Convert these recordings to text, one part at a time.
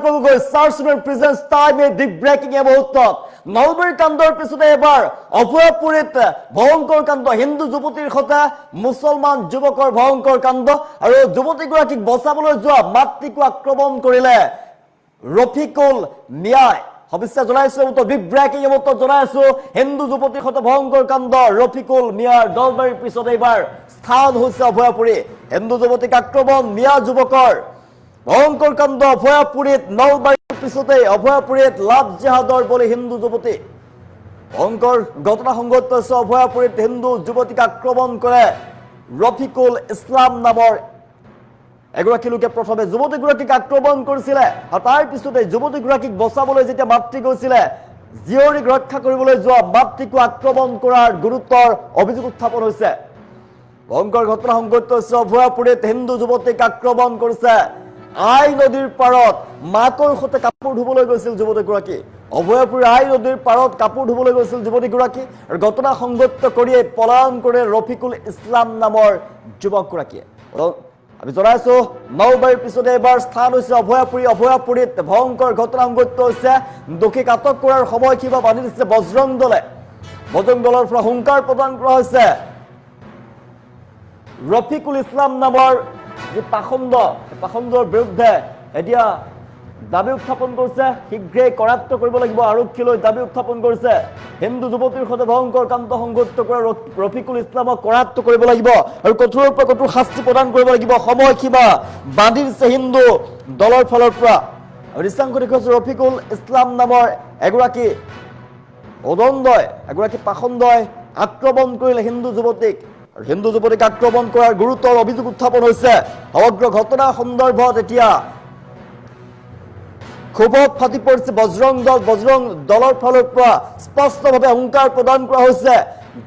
Presence time এই big breaking এই মুহূৰ্তত নলবাৰী কাণ্ডৰ পিছতে এবাৰ অভয়াপুৰীত ভয়ংকৰ কাণ্ড হিন্দু যুৱতীৰ সৈতে মুছলমান যুৱকৰ ভয়ংকৰ কাণ্ড আৰু যুৱতীগৰাকীক বচাবলৈ যোৱা মাতৃকো আক্ৰমণ কৰিলে ৰফিকুল মিয়াই সবিস্তা জনাইছো তো বিগ ব্ৰেকিং এই মুহূৰ্তত জনাইছো হিন্দু যুৱতীৰ সৈতে ভয়ংকৰ কাণ্ড ৰফিকুল মিয়াৰ নলবাৰীৰ পিছতে এবাৰ স্থান হৈছে অভয়াপুৰী হিন্দু যুৱতীক আক্ৰমণ মিয়া যুৱকৰ ভয়ংকৰ কাণ্ড অভয়াপুৰীত নলবাৰীৰ পিছতে অভয়াপুৰীত লাভ জেহাদৰ বলি হিন্দু যুৱতী ভয়ংকৰ ঘটনা সংঘটিত হৈছে অভয়াপুৰীত হিন্দু যুৱতীক আক্ৰমণ কৰে ৰফিকুল ইছলাম নামৰ এগৰাকী লোকে প্ৰথমে যুৱতীগৰাকীক আক্ৰমণ কৰিছিলে আৰু তাৰ পিছতে যুৱতীগৰাকীক বচাবলৈ যেতিয়া মাতৃ গৈছিলে জীয়ৰীক ৰক্ষা কৰিবলৈ যোৱা মাতৃকো আক্ৰমণ কৰাৰ গুৰুতৰ অভিযোগ উত্থাপন হৈছে ভয়ংকৰ ঘটনা সংঘটিত হৈছে অভয়াপুৰীত হিন্দু যুৱতীক আক্ৰমণ কৰিছে আই নদীৰ পাৰত মাকৰ সৈতে কাপোৰ ধুবলৈ গৈছিল যুৱতীগৰাকী অভয়াপুৰীৰ আই নদীৰ পাৰত কাপোৰ ধুবলৈ গৈছিল যুৱতীগৰাকী আৰু ঘটনা সংঘটিত কৰিয়ে পলায়ন কৰে ৰফিকুল ইছলাম নামৰ যুৱকগৰাকীয়ে আমি জনাইছো নলবাৰীৰ পিছতে এবাৰ স্থান হৈছে অভয়াপুৰীত ভয়ংকৰ ঘটনা সংঘটিত হৈছে দোষীক আটক কৰাৰ সময়সীমা বান্ধি দিছে বজৰং দলৰ পৰা হুংকাৰ প্ৰদান কৰা হৈছে ৰফিকুল ইছলাম নামৰ যে পাখণ্ডৰ বিৰুদ্ধে এতিয়া দাবী উত্থাপন কৰিছে শীঘ্ৰে কৰায়ত্ব কৰিব লাগিব আৰক্ষীলৈ দাবী উত্থাপন কৰিছে হিন্দু যুৱতীৰ সৈতে ভয়ংকৰ কাণ্ড সংঘটিত কৰা ৰফিকুল ইছলামক কৰায়ত্ব কৰিব লাগিব আৰু কঠোৰৰ পৰা কঠোৰ শাস্তি প্ৰদান কৰিব লাগিব সময়সীমা বান্ধি দিছে হিন্দু দলৰ ফালৰ পৰা দৃশ্যাংশ দেখুৱাইছে ৰফিকুল ইছলাম নামৰ এগৰাকী উদণ্ডই এগৰাকী পাখণ্ডই আক্ৰমণ কৰিলে হিন্দু যুৱতীক আক্ৰমণ কৰাৰ গুৰুতৰ অভিযোগ উত্থাপন হৈছে সমগ্ৰ ঘটনা সন্দৰ্ভত এতিয়া ক্ষোভত ফাটি পৰিছে বজৰং দলৰ ফালৰ পৰা স্পষ্টভাৱে হুংকাৰ প্ৰদান কৰা হৈছে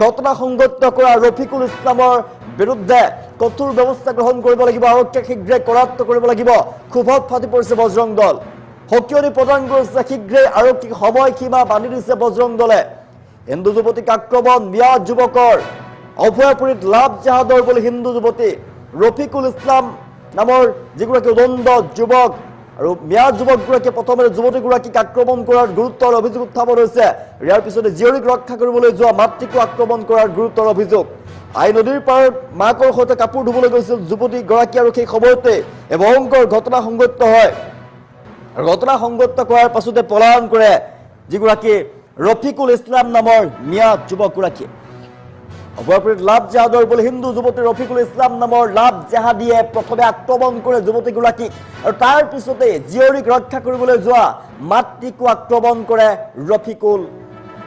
ঘটনা সংঘটিত কৰা ৰফিকুল ইছলামৰ বিৰুদ্ধে কঠোৰ ব্যৱস্থা গ্ৰহণ কৰিব লাগিব আৰক্ষীক শীঘ্ৰে কৰায়ত্ব কৰিব লাগিব ক্ষোভত ফাটি পৰিছে বজৰং দল সকিয়নি প্ৰদান কৰিছে শীঘ্ৰে আৰক্ষীক সময়সীমা বান্ধি দিছে বজৰং দলে হিন্দু যুৱতীক আক্ৰমণ মিয়া যুৱকৰ অভয়াপুৰীত লাভ জেহাদৰ বলি হিন্দু যুৱতী ৰফিকুল ইছলাম নামৰ যিগৰাকী উদণ্ড যুৱক আৰু মিয়া যুৱকগৰাকীয়ে প্ৰথমে যুৱতীগৰাকীক আক্ৰমণ কৰাৰ গুৰুতৰ অভিযোগ উত্থাপন হৈছে ইয়াৰ পিছতে জীয়ৰীক ৰক্ষা কৰিবলৈ যোৱা মাতৃকো আক্ৰমণ কৰাৰ গুৰুতৰ অভিযোগ আই নদীৰ পাৰত মাকৰ সৈতে কাপোৰ ধুবলৈ গৈছিল যুৱতীগৰাকী আৰু সেই সময়তে এই ভয়ংকৰ ঘটনা সংঘটিত হয় আৰু ঘটনা সংঘটিত কৰাৰ পাছতে পলায়ন কৰে যিগৰাকী ৰফিকুল ইছলাম নামৰ মিয়া যুৱকগৰাকী অভয়াপুৰীত লাভ জেহাদৰ বলি হিন্দু যুৱতী ৰফিকুল ইছলাম নামৰ লাভ জেহাদীয়ে প্ৰথমে আক্ৰমণ কৰে যুৱতীগৰাকীক আৰু তাৰ পিছতে জীয়ৰীক ৰক্ষা কৰিবলৈ যোৱা মাতৃকো আক্ৰমণ কৰে ৰফিকুল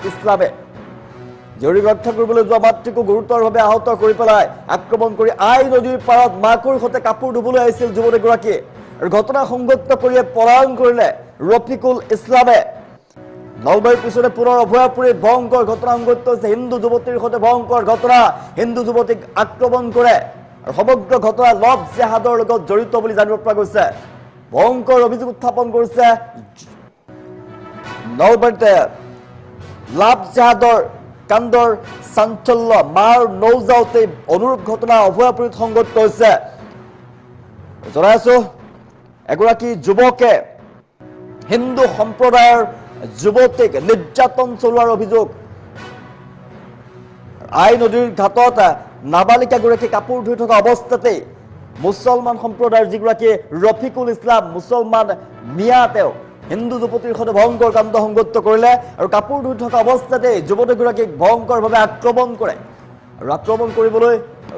ইছলামে জীয়ৰীক ৰক্ষা কৰিবলৈ যোৱা মাতৃকো গুৰুতৰভাৱে আহত কৰি পেলাই আক্ৰমণ কৰি আই নদীৰ পাৰত মাকৰ সৈতে কাপোৰ ধুবলৈ আহিছিল যুৱতীগৰাকী আৰু ঘটনা সংঘটিত কৰিয়ে পলায়ন কৰিলে ৰফিকুল ইছলামে নলবাৰীৰ পিছতে পুনৰ অভয়াপুৰীত ভয়ংকৰ ঘটনা সংঘটিত হৈছে হিন্দু যুৱতীৰ সৈতে ভয়ংকৰ ঘটনা হিন্দু যুৱতীক আক্ৰমণ কৰে আৰু সমগ্ৰ ঘটনা লাভ জেহাদৰ লগত জড়িত বুলি জানিব পৰা গৈছে ভয়ংকৰ অভিযোগ উত্থাপন কৰিছে নলবাৰীতে লাভ জেহাদৰ কাণ্ডৰ চাঞ্চল্য মাৰ নৌজাওতে অনুৰূপ ঘটনা অভয়াপুৰীত সংঘটিত হৈছে জনাইছো এগৰাকী যুৱকে হিন্দু সম্প্ৰদায়ৰ যুৱতীক নিৰ্যাতন চলোৱাৰ অভিযোগ আই নদীৰ ঘাটত নাবালিকাগৰাকী কাপোৰ ধুই থকা অৱস্থাতে মুছলমান সম্প্ৰদায়ৰ যিগৰাকী ৰফিকুল ইছলাম মুছলমান মিয়া তেওঁ হিন্দু যুৱতীৰ সৈতে ভয়ংকৰ কাণ্ড সংঘটিত কৰিলে আৰু কাপোৰ ধুই থকা অৱস্থাতে যুৱতীগৰাকীক ভয়ংকৰভাৱে আক্ৰমণ কৰে আৰু আক্ৰমণ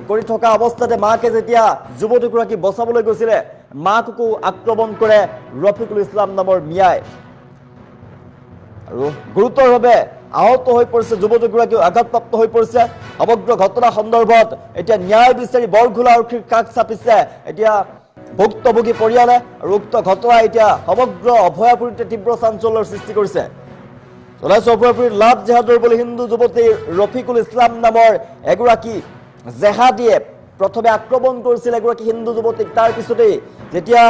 কৰি থকা অৱস্থাতে মাকে যেতিয়া যুৱতীগৰাকী বচাবলৈ গৈছিলে মাককো আক্ৰমণ কৰে ৰফিকুল ইছলাম নামৰ মিয়াই আৰু গুৰুতৰভাৱে আহত হৈ পৰিছে যুৱতীগৰাকী আঘাতপ্ৰাপ্ত হৈ পৰিছে সমগ্ৰ ঘটনা সন্দৰ্ভত এতিয়া ন্যায় বিচাৰি বৰঘোলা আৰক্ষীৰ কাষ চাপিছে এতিয়া ভুক্তভোগী পৰিয়ালে আৰু উক্ত ঘটনা এতিয়া সমগ্ৰ অভয়াপুৰীতে তীব্ৰ চাঞ্চল্যৰ সৃষ্টি কৰিছে জনাইছো অভয়াপুৰীত লাভ জেহাদৰ বলি হিন্দু যুৱতী ৰফিকুল ইছলাম নামৰ এগৰাকী জেহাদীয়ে প্ৰথমে আক্ৰমণ কৰিছিল এগৰাকী হিন্দু যুৱতীক তাৰ পিছতে যেতিয়া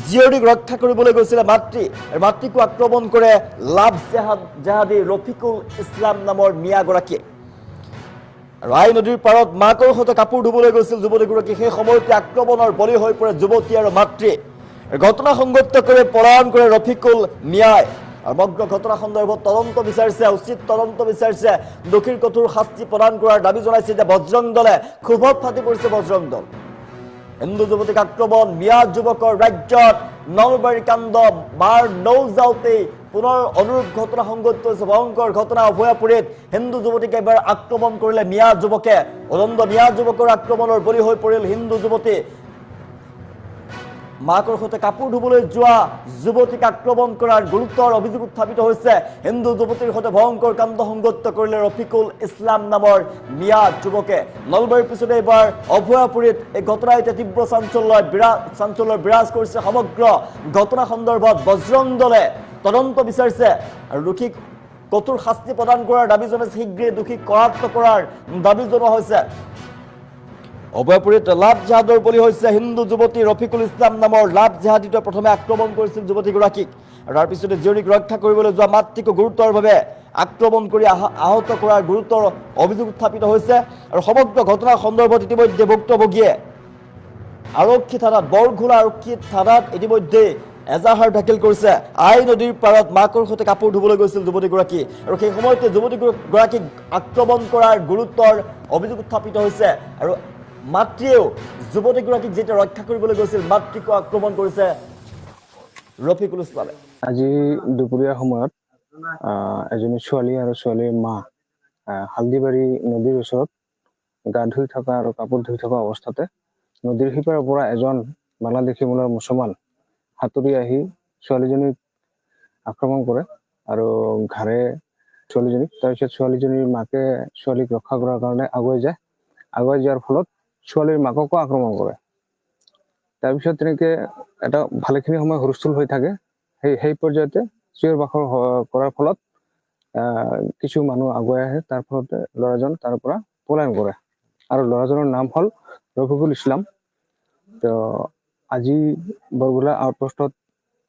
জীয়ৰীক ৰক্ষা কৰিবলৈ গৈছিলে মাতৃকো আক্ৰমণ কৰে লাভ জেহাদী ৰফিকুল ইছলাম নামৰ মিয়াগৰাকীয়ে আৰু আই নদীৰ পাৰত মাকৰ সৈতে কাপোৰ ধুবলৈ গৈছিল যুৱতীগৰাকী সেই সময়তে আক্ৰমণৰ বলি হৈ পৰে যুৱতী আৰু মাতৃ ঘটনা সংঘটিত কৰে পলায়ন কৰে ৰফিকুল মিয়ায়। সমগ্ৰ ঘটনা সন্দৰ্ভত তদন্ত বিচাৰিছে, উচিত তদন্ত বিচাৰিছে, দোষীৰ কঠোৰ শাস্তি প্ৰদান কৰাৰ দাবী জনাইছে। এতিয়া বজৰং দলে ক্ষোভত ফাটি পৰিছে। বজৰং দল হিন্দু যুৱতীক আক্ৰমণ, মিয়া যুৱকৰ ৰাজ্যত নলবাৰী কাণ্ড, মাৰ নৌ যাওঁতেই পুনৰ অনুৰূপ ঘটনা সংঘটিত হৈছে। ভয়ংকৰ ঘটনা অভয়াপুৰীত হিন্দু যুৱতীক এবাৰ আক্ৰমণ কৰিলে মিয়া যুৱকে। উদণ্ড মিয়া যুৱকৰ আক্ৰমণৰ বলি হৈ পৰিল হিন্দু যুৱতী। মাকৰ সৈতে কাপোৰ ধুবলৈ যোৱা যুৱতীক আক্ৰমণ কৰাৰ গুৰুতৰ অভিযোগ উত্থাপিত হৈছে। হিন্দু যুৱতীৰ সৈতে ভয়ংকৰ কাণ্ড সংঘটিত কৰিলে ৰফিকুল ইছলাম নামৰ মিয়া যুৱকে। নলবাৰীৰ পিছতে এইবাৰ অভয়াপুৰীত এই ঘটনা এতিয়া তীব্ৰ চাঞ্চল্য বিৰাজ কৰিছে। সমগ্ৰ ঘটনা সন্দৰ্ভত বজৰং দলে তদন্ত বিচাৰিছে আৰু দোষীক কঠোৰ শাস্তি প্ৰদান কৰাৰ দাবী জনাইছে। শীঘ্ৰে দোষীক কৰায়ত্ব কৰাৰ দাবী জনোৱা হৈছে। অভয়াপুৰীত লাভ জেহাদৰ বলি হৈছে হিন্দু যুৱতী ৰফিকুল ইছলাম নামৰ লাভ জেহাদীটোৱে প্ৰথমে আক্ৰমণ কৰিছিল যুৱতীগৰাকীক আৰু তাৰপিছতে জীয়ৰীক ৰক্ষা কৰিবলৈ যোৱা মাতৃকো গুৰুতৰভাৱে আক্ৰমণ কৰি আহত কৰাৰ গুৰুতৰ অভিযোগ উত্থাপিত হৈছে। আৰু সমগ্ৰ ঘটনাৰ সন্দৰ্ভত ইতিমধ্যে ভুক্তভোগীয়ে আৰক্ষী থানাত, বৰঘোলা আৰক্ষী থানাত ইতিমধ্যে এজাহাৰ দাখিল কৰিছে। আই নদীৰ পাৰত মাকৰ সৈতে কাপোৰ ধুবলৈ গৈছিল যুৱতীগৰাকী আৰু সেই সময়তে যুৱতীগৰাকীক আক্ৰমণ কৰাৰ গুৰুতৰ অভিযোগ উত্থাপিত হৈছে। আৰু মাতৃয়েও যুৱতীগৰাকীক যেতিয়া ৰক্ষা কৰিবলৈ গৈছিল, মাতৃকো আক্ৰমণ কৰিছে ৰফিকুল ইছলামে। আজি দুপৰীয়া সময়ত এজনী ছোৱালী আৰু ছোৱালীৰ মা হালদিবাৰী নদীৰ ওচৰত গা ধুই থকা আৰু কাপোৰ ধুই থকা অৱস্থাতে নদীৰ সিপাৰৰ পৰা এজন বাংলাদেশী মূলৰ মুছলমান সাঁতুৰি আহি ছোৱালীজনীক আক্ৰমণ কৰে আৰু ঘাৰে ছোৱালীজনীক। তাৰপিছত ছোৱালীজনীৰ মাকে ছোৱালীক ৰক্ষা কৰাৰ কাৰণে আগুৱাই যায়। আগুৱাই যোৱাৰ ফলত ছোৱালীৰ মাককো আক্ৰমণ কৰে। তাৰপিছত তেনেকে এটা ভালেখিনি সময় হুলস্থুল হৈ থাকে। সেই পৰ্যায়তে চিঞৰ বাখৰ কৰাৰ ফলত কিছু মানুহ আগুৱাই আহে। তাৰ ফলতে ল'ৰাজন তাৰ পৰা পলায়ন কৰে আৰু ল'ৰাজনৰ নাম হ'ল ৰফিকুল ইছলাম। তো আজি বৰগোলা আউটপোষ্টত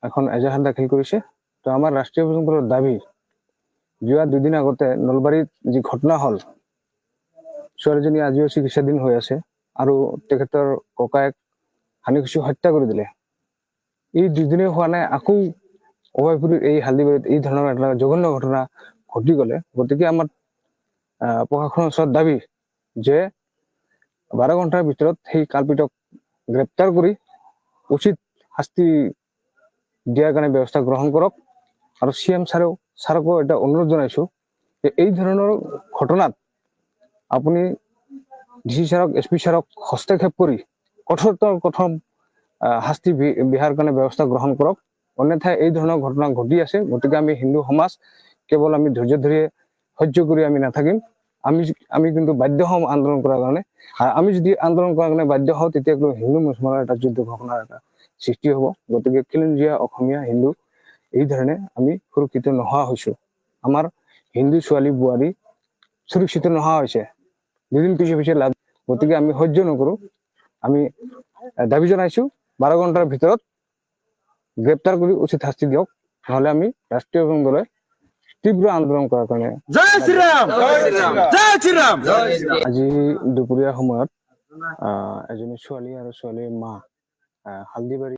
এখন এজাহাৰ দাখিল কৰিছে। তো আমাৰ ৰাষ্ট্ৰীয় প্ৰজন্মৰ দাবী, যোৱা দুদিন আগতে নলবাৰীত যি ঘটনা হ'ল, ছোৱালীজনী আজিও চিকিৎসাধীন হৈ আছে আৰু তেখেতৰ ককায়েক হানি খুচি হত্যা কৰি দিলে। এই দুদিনেই হোৱা নাই, আকৌ অভয়পুৰীৰ এই হালদিবাৰীত এই ধৰণৰ এটা জঘন্য ঘটনা ঘটি গ'লে, গতিকে আমাৰ প্ৰশাসনৰ ওচৰত দাবী যে 12 ঘণ্টাৰ ভিতৰত সেই কাল্পিতক গ্ৰেপ্তাৰ কৰি উচিত শাস্তি দিয়াৰ কাৰণে ব্যৱস্থা গ্ৰহণ কৰক। আৰু CM ছাৰকো এটা অনুৰোধ জনাইছোঁ যে এই ধৰণৰ ঘটনাত আপুনি DC ছাৰক, SP ছাৰক হস্তক্ষেপ কৰি কঠোৰ শাস্তি বিহাৰ কাৰণে ব্যৱস্থা গ্ৰহণ কৰক। অন্যথাই এই ধৰণৰ ঘটনা ঘটি আছে। গতিকে আমি হিন্দু সমাজ কেৱল আমি ধৈৰ্য ধৰি সহ্য কৰি আমি নাথাকিম। আমি কিন্তু বাধ্য হ'ম আন্দোলন কৰাৰ কাৰণে। আৰু আমি যদি আন্দোলন কৰাৰ কাৰণে বাধ্য হওঁ, তেতিয়া হিন্দু মুছলমানৰ এটা যুদ্ধ ঘটনাৰ এটা সৃষ্টি হ'ব। গতিকে খিলঞ্জীয়া অসমীয়া হিন্দু এই ধৰণে আমি সুৰক্ষিত নোহোৱা হৈছোঁ। আমাৰ হিন্দু ছোৱালী বোৱাৰী সুৰক্ষিত নোহোৱা হৈছে দুদিন পিছে লাভ। গতিকে আমি সহ্য নকৰোঁ। আমি দাবী জনাইছোঁ 12 ঘণ্টাৰ ভিতৰত গ্ৰেপ্তাৰ কৰি উচিত শাস্তি দিয়ক, নহ'লে আমি ৰাষ্ট্ৰীয় দলে তীব্ৰ আন্দোলন কৰাৰ কাৰণে। আজি দুপৰীয়া সময়ত এজনী ছোৱালী আৰু ছোৱালীৰ মা হালদিবাৰী